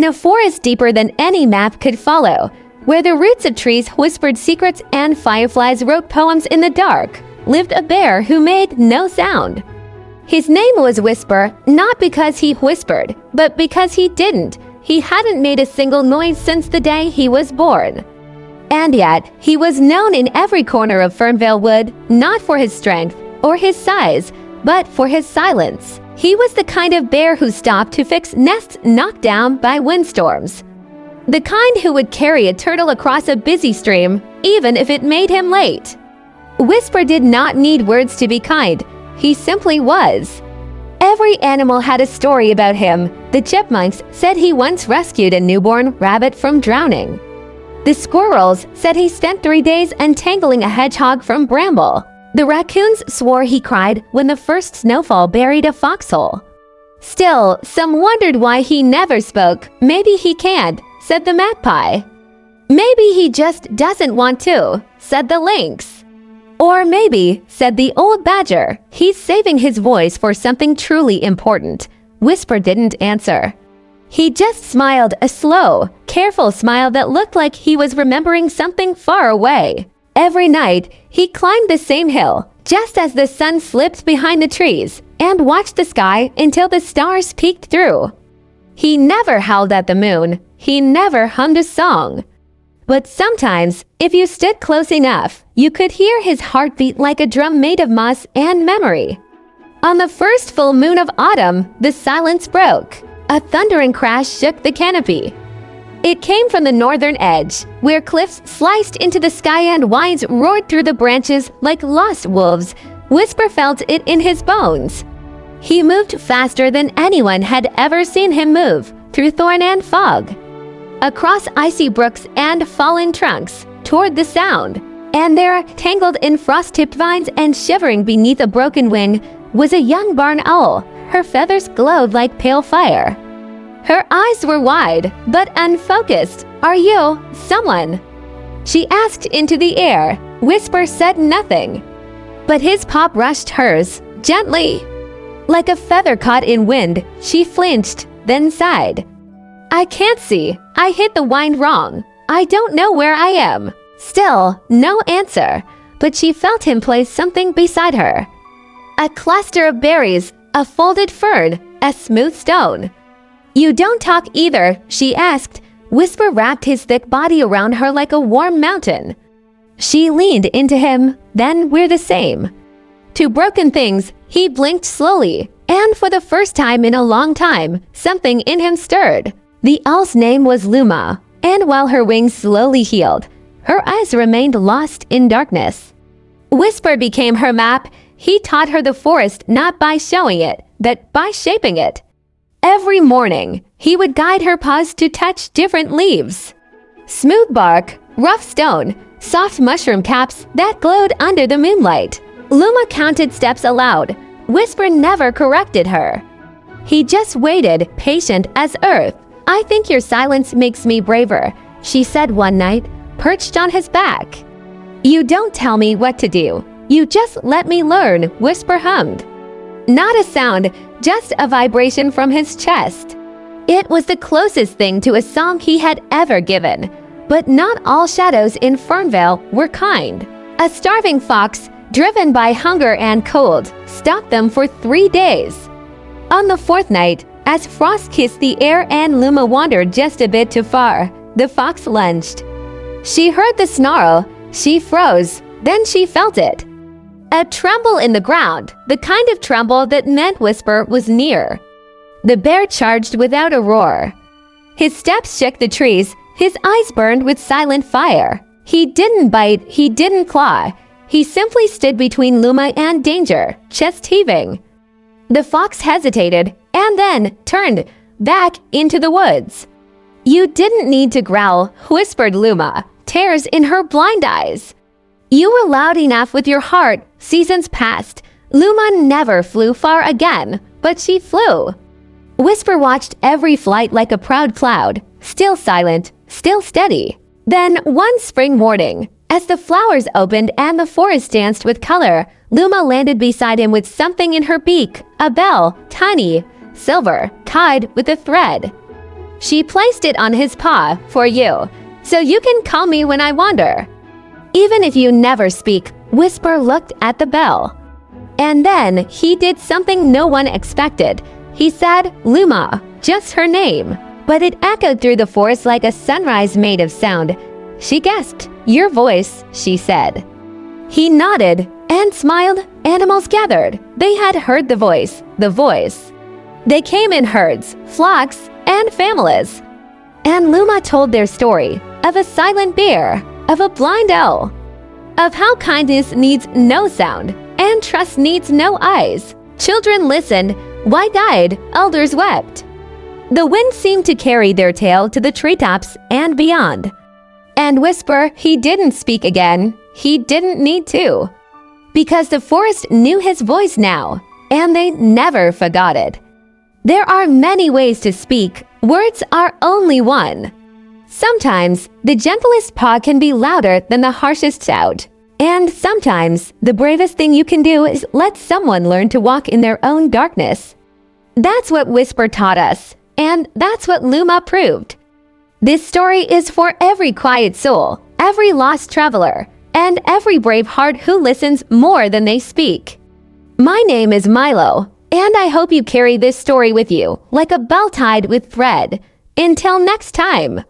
In a forest deeper than any map could follow, where the roots of trees whispered secrets and fireflies wrote poems in the dark, lived a bear who made no sound. His name was Whisper, not because he whispered, but because he didn't. He hadn't made a single noise since the day he was born. And yet, he was known in every corner of Fernvale Wood, not for his strength or his size, but for his silence. He was the kind of bear who stopped to fix nests knocked down by windstorms. The kind who would carry a turtle across a busy stream, even if it made him late. Whisper did not need words to be kind. He simply was. Every animal had a story about him. The chipmunks said he once rescued a newborn rabbit from drowning. The squirrels said he spent 3 days untangling a hedgehog from bramble. The raccoons swore he cried when the first snowfall buried a foxhole. Still, some wondered why he never spoke. Maybe he can't, said the magpie. Maybe he just doesn't want to, said the lynx. Or maybe, said the old badger, he's saving his voice for something truly important. Whisper didn't answer. He just smiled, a slow, careful smile that looked like he was remembering something far away. Every night, he climbed the same hill, just as the sun slipped behind the trees, and watched the sky until the stars peeked through. He never howled at the moon. He never hummed a song. But sometimes, if you stood close enough, you could hear his heartbeat like a drum made of moss and memory. On the first full moon of autumn, the silence broke. A thundering crash shook the canopy. It came from the northern edge, where cliffs sliced into the sky and winds roared through the branches like lost wolves. Whisper felt it in his bones. He moved faster than anyone had ever seen him move, through thorn and fog, across icy brooks and fallen trunks, toward the sound. And there, tangled in frost-tipped vines and shivering beneath a broken wing, was a young barn owl. Her feathers glowed like pale fire. Her eyes were wide, but unfocused. "Are you someone?" she asked into the air. Whisper said nothing. But his paw brushed hers, gently. Like a feather caught in wind, she flinched, then sighed. "I can't see. I hit the wind wrong. I don't know where I am." Still, no answer, but she felt him place something beside her. A cluster of berries, a folded fern, a smooth stone. "You don't talk either," she asked. Whisper wrapped his thick body around her like a warm mountain. She leaned into him, then we're the same. To broken things, he blinked slowly, and for the first time in a long time, something in him stirred. The owl's name was Luma, and while her wings slowly healed, her eyes remained lost in darkness. Whisper became her map. He taught her the forest not by showing it, but by shaping it. Every morning, he would guide her paws to touch different leaves. Smooth bark, rough stone, soft mushroom caps that glowed under the moonlight. Luma counted steps aloud. Whisper never corrected her. He just waited, patient as earth. "I think your silence makes me braver," she said one night, perched on his back. "You don't tell me what to do. You just let me learn," Whisper hummed. Not a sound, just a vibration from his chest. It was the closest thing to a song he had ever given. But not all shadows in Fernvale were kind. A starving fox, driven by hunger and cold, stopped them for 3 days. On the 4th night, as frost kissed the air and Luma wandered just a bit too far, the fox lunged. She heard the snarl, she froze, then she felt it. A tremble in the ground, the kind of tremble that meant Whisper was near. The bear charged without a roar. His steps shook the trees, his eyes burned with silent fire. He didn't bite, he didn't claw. He simply stood between Luma and danger, chest heaving. The fox hesitated, and then turned back into the woods. "You didn't need to growl," whispered Luma, tears in her blind eyes. "You were loud enough with your heart." Seasons passed. Luma never flew far again, but she flew. Whisper watched every flight like a proud cloud, still silent, still steady. Then one spring morning, as the flowers opened and the forest danced with color, Luma landed beside him with something in her beak, a bell, tiny, silver, tied with a thread. She placed it on his paw for you, so you can call me when I wander. Even if you never speak, Whisper looked at the bell. And then he did something no one expected. He said Luma, just her name. But it echoed through the forest like a sunrise made of sound. She gasped, "Your voice," she said. He nodded and smiled. Animals gathered. They had heard the voice, the voice. They came in herds, flocks, and families. And Luma told their story of a silent bear, of a blind owl, of how kindness needs no sound and trust needs no eyes. Children listened, wide-eyed, elders wept. The wind seemed to carry their tale to the treetops and beyond. And Whisper, he didn't speak again. He didn't need to. Because the forest knew his voice now, and they never forgot it. There are many ways to speak. Words are only one. Sometimes, the gentlest paw can be louder than the harshest shout. And sometimes, the bravest thing you can do is let someone learn to walk in their own darkness. That's what Whisper taught us, and that's what Luma proved. This story is for every quiet soul, every lost traveler, and every brave heart who listens more than they speak. My name is Milo, and I hope you carry this story with you like a bell tied with thread. Until next time.